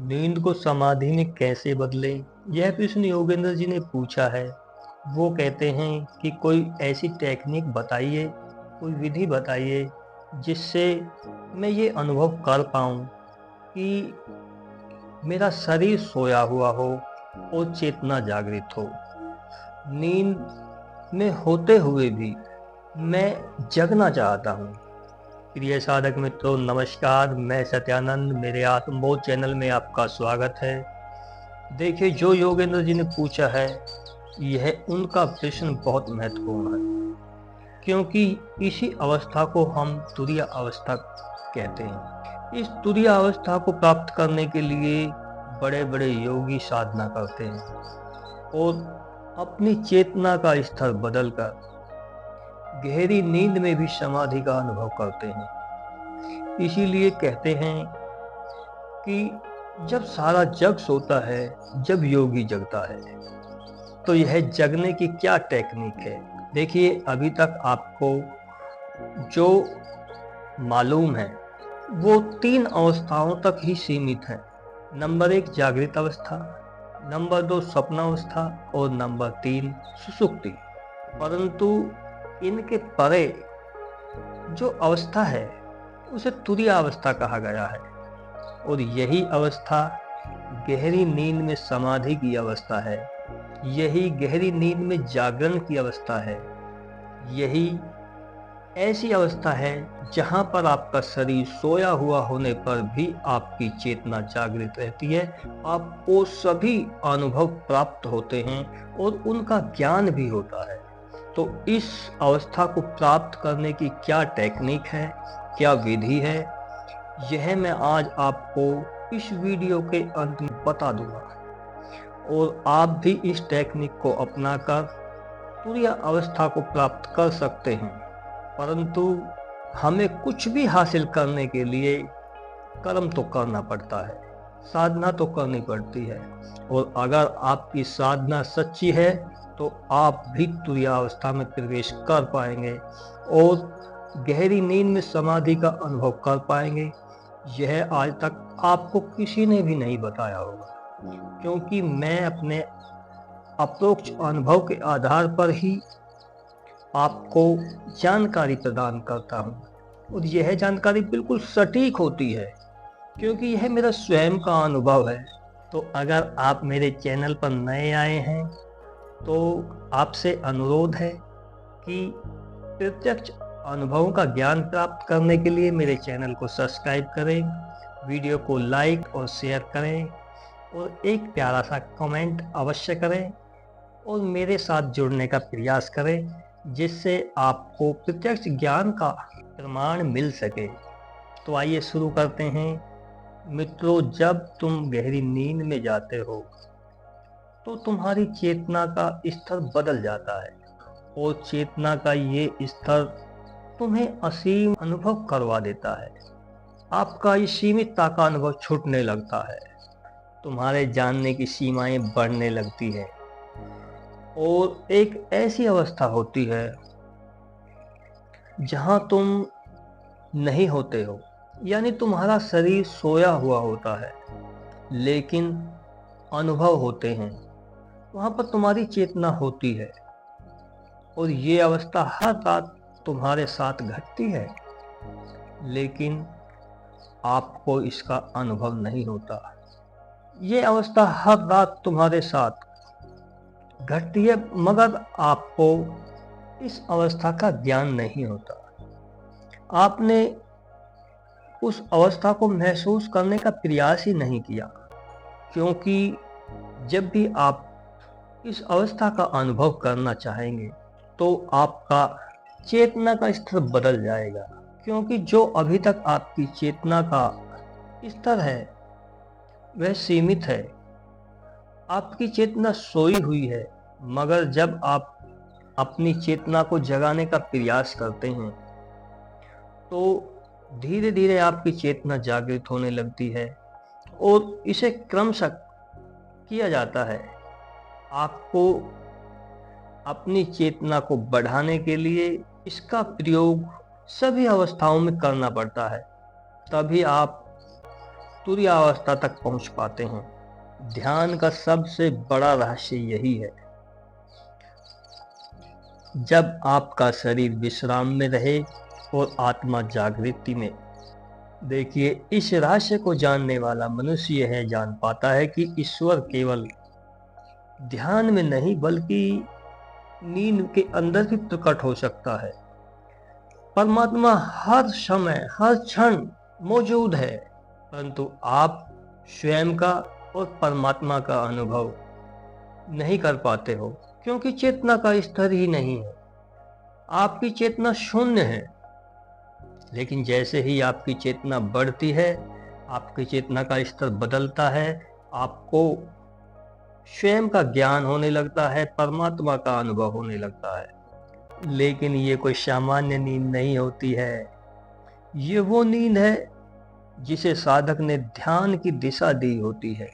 नींद को समाधि में कैसे बदलें? यह प्रश्न योगेंद्र जी ने पूछा है। वो कहते हैं कि कोई ऐसी टेक्निक बताइए, कोई विधि बताइए जिससे मैं ये अनुभव कर पाऊँ कि मेरा शरीर सोया हुआ हो और चेतना जागृत हो। नींद में होते हुए भी मैं जगना चाहता हूँ। प्रिय साधक मित्रों, नमस्कार। मैं सत्यानंद, मेरे आत्मबोध चैनल में आपका स्वागत है। देखिए, जो योगेंद्र जी ने पूछा है, यह उनका प्रश्न बहुत महत्वपूर्ण है, क्योंकि इसी अवस्था को हम तुरीय अवस्था कहते हैं। इस तुरीय अवस्था को प्राप्त करने के लिए बड़े बड़े योगी साधना करते हैं और अपनी चेतना का स्तर बदलकर गहरी नींद में भी समाधि का अनुभव करते हैं। इसीलिए कहते हैं कि जब सारा जग सोता है, जब योगी जगता है। तो यह जगने की क्या टेक्निक है? देखिए, अभी तक आपको जो मालूम है वो 3 अवस्थाओं तक ही सीमित है। नंबर 1 जागृत अवस्था, नंबर 2 स्वप्न अवस्था और नंबर 3 सुषुप्ति। परंतु इनके परे जो अवस्था है उसे तुरीय अवस्था कहा गया है, और यही अवस्था गहरी नींद में समाधि की अवस्था है। यही गहरी नींद में जागरण की अवस्था है। यही ऐसी अवस्था है जहां पर आपका शरीर सोया हुआ होने पर भी आपकी चेतना जागृत रहती है। आपको सभी अनुभव प्राप्त होते हैं और उनका ज्ञान भी होता है। तो इस अवस्था को प्राप्त करने की क्या टेक्निक है, क्या विधि है, यह मैं आज आपको इस वीडियो के अंत में बता दूंगा, और आप भी इस टेक्निक को अपनाकर तुरीय अवस्था को प्राप्त कर सकते हैं। परंतु हमें कुछ भी हासिल करने के लिए कर्म तो करना पड़ता है, साधना तो करनी पड़ती है। और अगर आपकी साधना सच्ची है तो आप भी तुरीय अवस्था में प्रवेश कर पाएंगे और गहरी नींद में समाधि का अनुभव कर पाएंगे। यह आज तक आपको किसी ने भी नहीं बताया होगा, क्योंकि मैं अपने अप्रोक्ष अनुभव के आधार पर ही आपको जानकारी प्रदान करता हूँ, और यह जानकारी बिल्कुल सटीक होती है, क्योंकि यह मेरा स्वयं का अनुभव है। तो अगर आप मेरे चैनल पर नए आए हैं तो आपसे अनुरोध है कि प्रत्यक्ष अनुभवों का ज्ञान प्राप्त करने के लिए मेरे चैनल को सब्सक्राइब करें, वीडियो को लाइक और शेयर करें, और एक प्यारा सा कमेंट अवश्य करें और मेरे साथ जुड़ने का प्रयास करें, जिससे आपको प्रत्यक्ष ज्ञान का प्रमाण मिल सके। तो आइए शुरू करते हैं। मित्रों, जब तुम गहरी नींद में जाते हो तो तुम्हारी चेतना का स्तर बदल जाता है, और चेतना का ये स्तर तुम्हें असीम अनुभव करवा देता है। आपका ये सीमितता का अनुभव छूटने लगता है, तुम्हारे जानने की सीमाएं बढ़ने लगती है, और एक ऐसी अवस्था होती है जहां तुम नहीं होते हो, यानी तुम्हारा शरीर सोया हुआ होता है लेकिन अनुभव होते हैं। वहां पर तुम्हारी चेतना होती है, और ये अवस्था हर रात तुम्हारे साथ घटती है, लेकिन आपको इसका अनुभव नहीं होता। ये अवस्था हर रात तुम्हारे साथ घटती है, मगर आपको इस अवस्था का ज्ञान नहीं होता। आपने उस अवस्था को महसूस करने का प्रयास ही नहीं किया, क्योंकि जब भी आप इस अवस्था का अनुभव करना चाहेंगे तो आपका चेतना का स्तर बदल जाएगा, क्योंकि जो अभी तक आपकी चेतना का स्तर है वह सीमित है। आपकी चेतना सोई हुई है, मगर जब आप अपनी चेतना को जगाने का प्रयास करते हैं तो धीरे धीरे आपकी चेतना जागृत होने लगती है, और इसे क्रमशः किया जाता है। आपको अपनी चेतना को बढ़ाने के लिए इसका प्रयोग सभी अवस्थाओं में करना पड़ता है, तभी आप तुरीयावस्था तक पहुंच पाते हैं। ध्यान का सबसे बड़ा रहस्य यही है, जब आपका शरीर विश्राम में रहे और आत्मा जागृति में। देखिए, इस रहस्य को जानने वाला मनुष्य यह जान पाता है कि ईश्वर केवल ध्यान में नहीं बल्कि नींद के अंदर भी प्रकट हो सकता है। परमात्मा हर समय हर क्षण मौजूद है, परंतु आप स्वयं का और परमात्मा का अनुभव नहीं कर पाते हो, क्योंकि चेतना का स्तर ही नहीं है। आपकी चेतना शून्य है। लेकिन जैसे ही आपकी चेतना बढ़ती है, आपकी चेतना का स्तर बदलता है, आपको स्वयं का ज्ञान होने लगता है, परमात्मा का अनुभव होने लगता है। लेकिन ये कोई सामान्य नींद नहीं होती है। ये वो नींद है जिसे साधक ने ध्यान की दिशा दी होती है।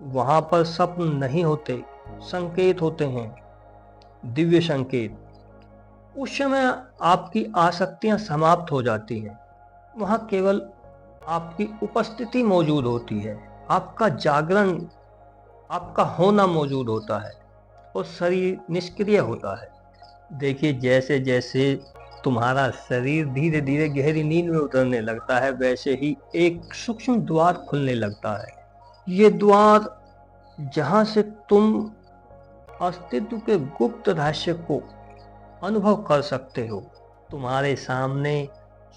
वहां पर स्वप्न नहीं होते, संकेत होते हैं, दिव्य संकेत। उस समय आपकी आसक्तियां समाप्त हो जाती हैं। वहां केवल आपकी उपस्थिति मौजूद होती है, आपका जागरण, आपका होना मौजूद होता है और शरीर निष्क्रिय होता है। देखिए, जैसे जैसे तुम्हारा शरीर धीरे धीरे गहरी नींद में उतरने लगता है, वैसे ही एक सूक्ष्म द्वार खुलने लगता है। ये द्वार जहां से तुम अस्तित्व के गुप्त रहस्य को अनुभव कर सकते हो। तुम्हारे सामने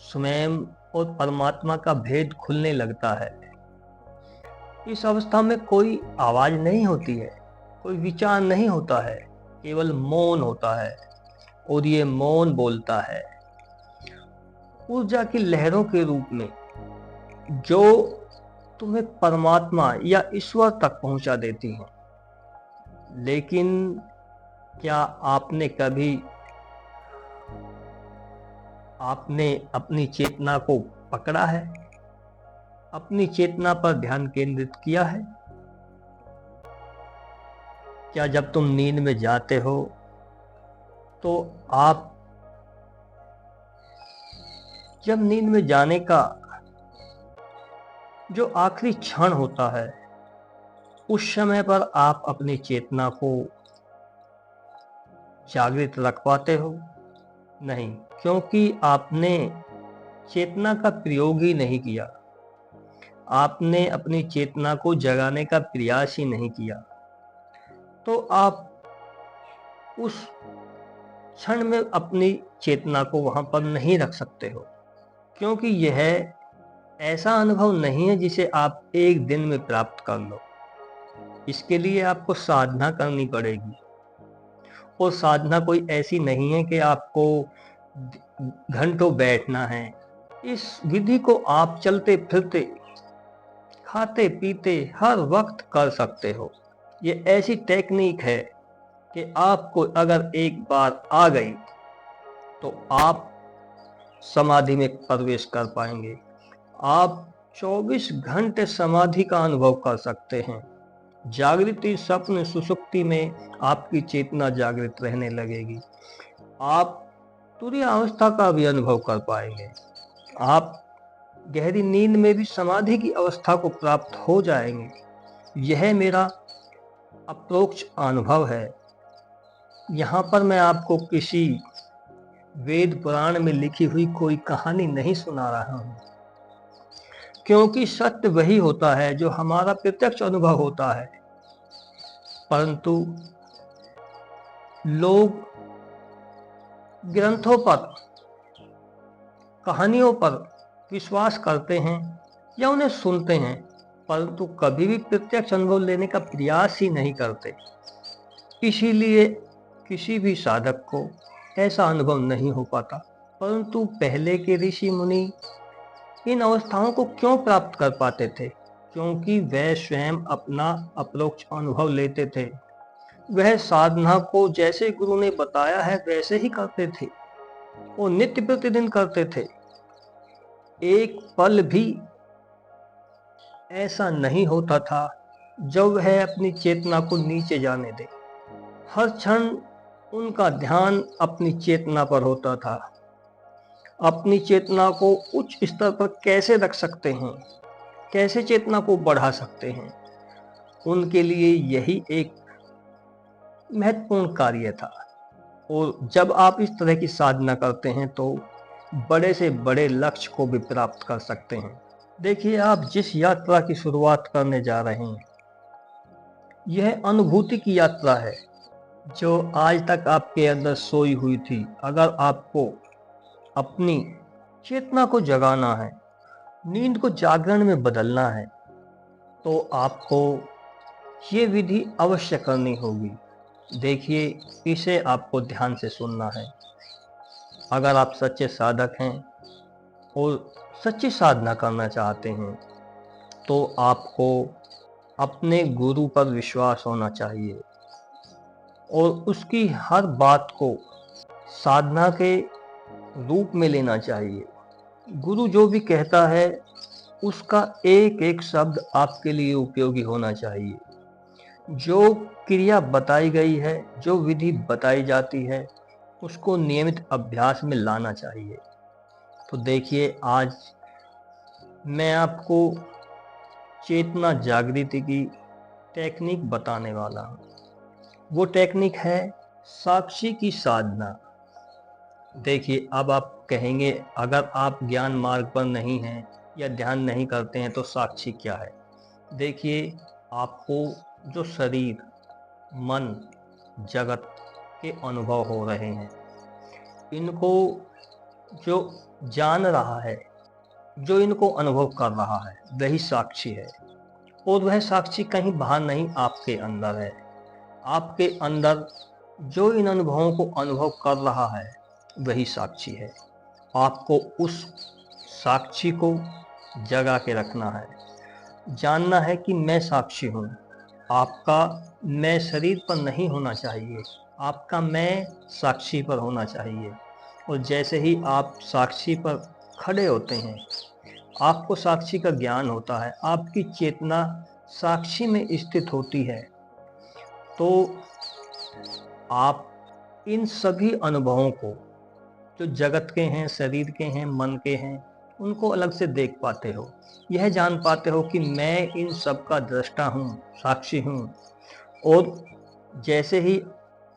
स्वयं और परमात्मा का भेद खुलने लगता है। इस अवस्था में कोई आवाज नहीं होती है, कोई विचार नहीं होता है, केवल मौन होता है। और ये मौन बोलता है ऊर्जा की लहरों के रूप में, जो तुम्हें परमात्मा या ईश्वर तक पहुंचा देती हैं। लेकिन क्या आपने अपनी चेतना को पकड़ा है? अपनी चेतना पर ध्यान केंद्रित किया है? क्या जब तुम नींद में जाते हो तो आप जब नींद में जाने का जो आखिरी क्षण होता है, उस समय पर आप अपनी चेतना को जागृत रख पाते हो? नहीं, क्योंकि आपने चेतना का प्रयोग ही नहीं किया। आपने अपनी चेतना को जगाने का प्रयास ही नहीं किया। तो आप उस क्षण में अपनी चेतना को वहां पर नहीं रख सकते हो, क्योंकि यह ऐसा अनुभव नहीं है जिसे आप एक दिन में प्राप्त कर लो। इसके लिए आपको साधना करनी पड़ेगी, और साधना कोई ऐसी नहीं है कि आपको घंटों बैठना है। इस विधि को आप चलते फिरते, खाते पीते हर वक्त कर सकते हो। ये ऐसी टेक्निक है कि आपको अगर एक बार आ गई तो आप समाधि में प्रवेश कर पाएंगे। आप 24 घंटे समाधि का अनुभव कर सकते हैं। जागृति, स्वप्न, सुषुप्ति में आपकी चेतना जागृत रहने लगेगी। आप तुरीय अवस्था का भी अनुभव कर पाएंगे। आप गहरी नींद में भी समाधि की अवस्था को प्राप्त हो जाएंगे। यह मेरा अप्रोक्ष अनुभव है। यहाँ पर मैं आपको किसी वेद पुराण में लिखी हुई कोई कहानी नहीं सुना रहा हूँ, क्योंकि सत्य वही होता है जो हमारा प्रत्यक्ष अनुभव होता है। परंतु लोग ग्रंथों पर, कहानियों पर विश्वास करते हैं या उन्हें सुनते हैं, परंतु कभी भी प्रत्यक्ष अनुभव लेने का प्रयास ही नहीं करते। इसीलिए किसी भी साधक को ऐसा अनुभव नहीं हो पाता। परंतु पहले के ऋषि मुनि इन अवस्थाओं को क्यों प्राप्त कर पाते थे? क्योंकि वह स्वयं अपना अपरोक्ष अनुभव लेते थे। वह साधना को जैसे गुरु ने बताया है वैसे ही करते थे, वो नित्य प्रतिदिन करते थे। एक पल भी ऐसा नहीं होता था जब वह अपनी चेतना को नीचे जाने दे। हर क्षण उनका ध्यान अपनी चेतना पर होता था। अपनी चेतना को उच्च स्तर पर कैसे रख सकते हैं, कैसे चेतना को बढ़ा सकते हैं, उनके लिए यही एक महत्वपूर्ण कार्य था। और जब आप इस तरह की साधना करते हैं तो बड़े से बड़े लक्ष्य को भी प्राप्त कर सकते हैं। देखिए, आप जिस यात्रा की शुरुआत करने जा रहे हैं, यह अनुभूति की यात्रा है जो आज तक आपके अंदर सोई हुई थी। अगर आपको अपनी चेतना को जगाना है, नींद को जागरण में बदलना है, तो आपको ये विधि अवश्य करनी होगी। देखिए, इसे आपको ध्यान से सुनना है। अगर आप सच्चे साधक हैं और सच्ची साधना करना चाहते हैं, तो आपको अपने गुरु पर विश्वास होना चाहिए और उसकी हर बात को साधना के रूप में लेना चाहिए। गुरु जो भी कहता है, उसका एक एक शब्द आपके लिए उपयोगी होना चाहिए। जो क्रिया बताई गई है, जो विधि बताई जाती है, उसको नियमित अभ्यास में लाना चाहिए। तो देखिए, आज मैं आपको चेतना जागृति की टेक्निक बताने वाला हूँ। वो टेक्निक है साक्षी की साधना। देखिए, अब आप कहेंगे, अगर आप ज्ञान मार्ग पर नहीं हैं या ध्यान नहीं करते हैं तो साक्षी क्या है? देखिए, आपको जो शरीर, मन, जगत के अनुभव हो रहे हैं, इनको जो जान रहा है, जो इनको अनुभव कर रहा है, वही साक्षी है। और वह साक्षी कहीं बाहर नहीं, आपके अंदर है। आपके अंदर जो इन अनुभवों को अनुभव कर रहा है, वही साक्षी है। आपको उस साक्षी को जगा के रखना है। जानना है कि मैं साक्षी हूँ। आपका मैं शरीर पर नहीं होना चाहिए, आपका मैं साक्षी पर होना चाहिए। और जैसे ही आप साक्षी पर खड़े होते हैं, आपको साक्षी का ज्ञान होता है, आपकी चेतना साक्षी में स्थित होती है, तो आप इन सभी अनुभवों को, जो जगत के हैं, शरीर के हैं, मन के हैं, उनको अलग से देख पाते हो। यह जान पाते हो कि मैं इन सब का दृष्टा हूँ, साक्षी हूँ। और जैसे ही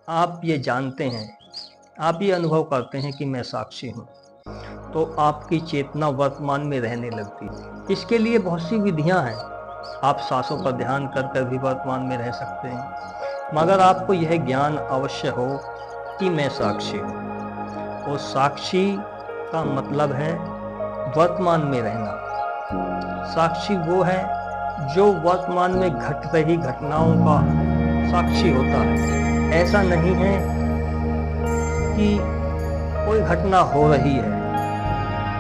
आप ये जानते हैं, आप ये अनुभव करते हैं कि मैं साक्षी हूँ, तो आपकी चेतना वर्तमान में रहने लगती है। इसके लिए बहुत सी विधियाँ हैं। आप सांसों पर ध्यान कर कर भी वर्तमान में रह सकते हैं, मगर आपको यह ज्ञान अवश्य हो कि मैं साक्षी हूँ। और साक्षी का मतलब है वर्तमान में रहना। साक्षी वो है जो वर्तमान में घट रही घटनाओं का साक्षी होता है। ऐसा नहीं है कि कोई घटना हो रही है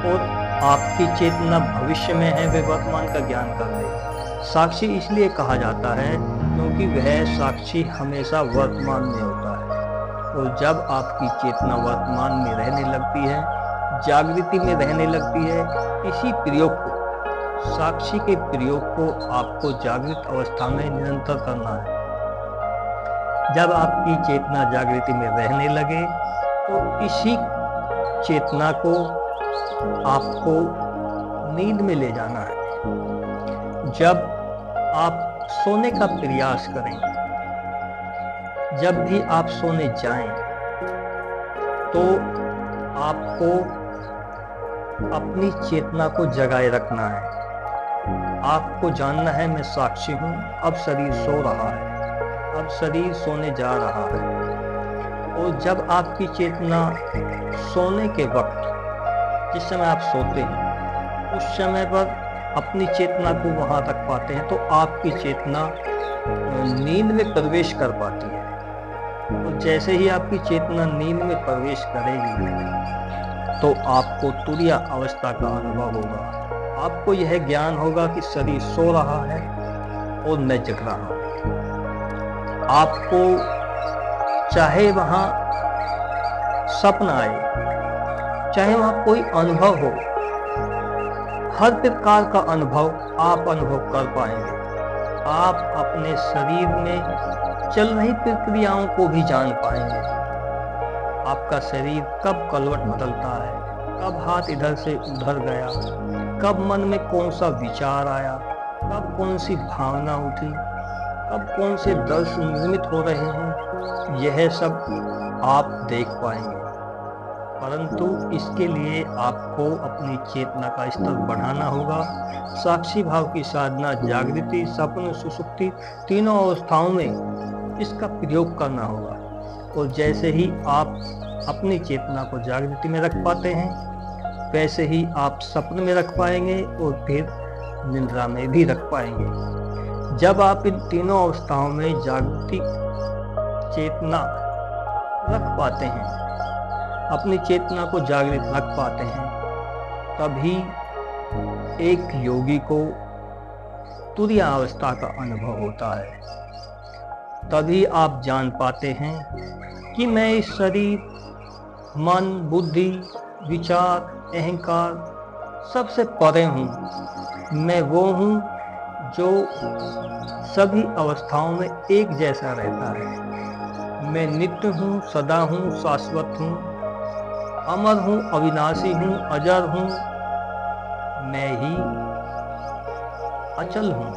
और आपकी चेतना भविष्य में है, वे वर्तमान का ज्ञान कर ले। साक्षी इसलिए कहा जाता है क्योंकि वह साक्षी हमेशा वर्तमान में होता है। और जब आपकी चेतना वर्तमान में रहने लगती है, जागृति में रहने लगती है, इसी प्रयोग को, साक्षी के प्रयोग को आपको जागृत अवस्था में निरंतर करना है। जब आपकी चेतना जागृति में रहने लगे, तो इसी चेतना को आपको नींद में ले जाना है। जब आप सोने का प्रयास करें, जब भी आप सोने जाएं, तो आपको अपनी चेतना को जगाए रखना है। आपको जानना है मैं साक्षी हूँ, अब शरीर सो रहा है, अब शरीर सोने जा रहा है। और जब आपकी चेतना सोने के वक्त, जिस समय आप सोते हैं, उस समय पर अपनी चेतना को वहाँ तक पाते हैं, तो आपकी चेतना नींद में प्रवेश कर पाती है। और जैसे ही आपकी चेतना नींद में प्रवेश करेगी, तो आपको तुरीय अवस्था का अनुभव होगा। आपको यह ज्ञान होगा कि शरीर सो रहा है और मैं जग रहा हूँ। आपको चाहे वहाँ सपना आए, चाहे वहाँ कोई अनुभव हो, हर प्रकार का अनुभव आप अनुभव कर पाएंगे। आप अपने शरीर में चल रही प्रक्रियाओं को भी जान पाएंगे। आपका शरीर कब करवट बदलता है, कब हाथ इधर से उधर गया, कब मन में कौन सा विचार आया, कब कौन सी भावना उठी, कब कौन से दर्श निर्मित हो रहे हैं, यह सब आप देख पाएंगे। परंतु इसके लिए आपको अपनी चेतना का स्तर बढ़ाना होगा। साक्षी भाव की साधना, जागृति, स्वप्न, सुषुप्ति तीनों अवस्थाओं में इसका प्रयोग करना होगा। और जैसे ही आप अपनी चेतना को जागृति में रख पाते हैं, वैसे ही आप स्वप्न में रख पाएंगे और फिर निद्रा में भी रख पाएंगे। जब आप इन तीनों अवस्थाओं में जागृति चेतना रख पाते हैं, अपनी चेतना को जागृत रख पाते हैं, तभी एक योगी को तुरीयावस्था का अनुभव होता है। तभी आप जान पाते हैं कि मैं इस शरीर, मन, बुद्धि, विचार, अहंकार सबसे परे हूँ। मैं वो हूँ जो सभी अवस्थाओं में एक जैसा रहता है। मैं नित्य हूँ, सदा हूँ, शाश्वत हूँ, अमर हूँ, अविनाशी हूँ, अजर हूँ। मैं ही अचल हूँ,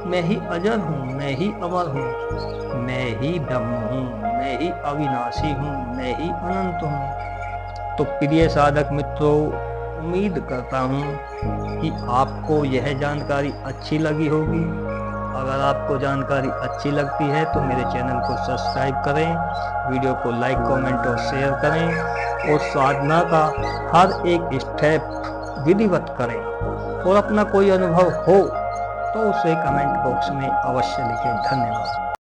मैं ही अजर हूँ, मैं ही अमर हूँ, मैं ही ब्रह्म हूँ, मैं ही अविनाशी हूँ, मैं ही अनंत हूँ। तो प्रिय साधक मित्रों, उम्मीद करता हूँ कि आपको यह जानकारी अच्छी लगी होगी। अगर आपको जानकारी अच्छी लगती है तो मेरे चैनल को सब्सक्राइब करें, वीडियो को लाइक, कमेंट और शेयर करें और साधना का हर एक स्टेप विधिवत करें। और अपना कोई अनुभव हो तो उसे कमेंट बॉक्स में अवश्य लिखें। धन्यवाद।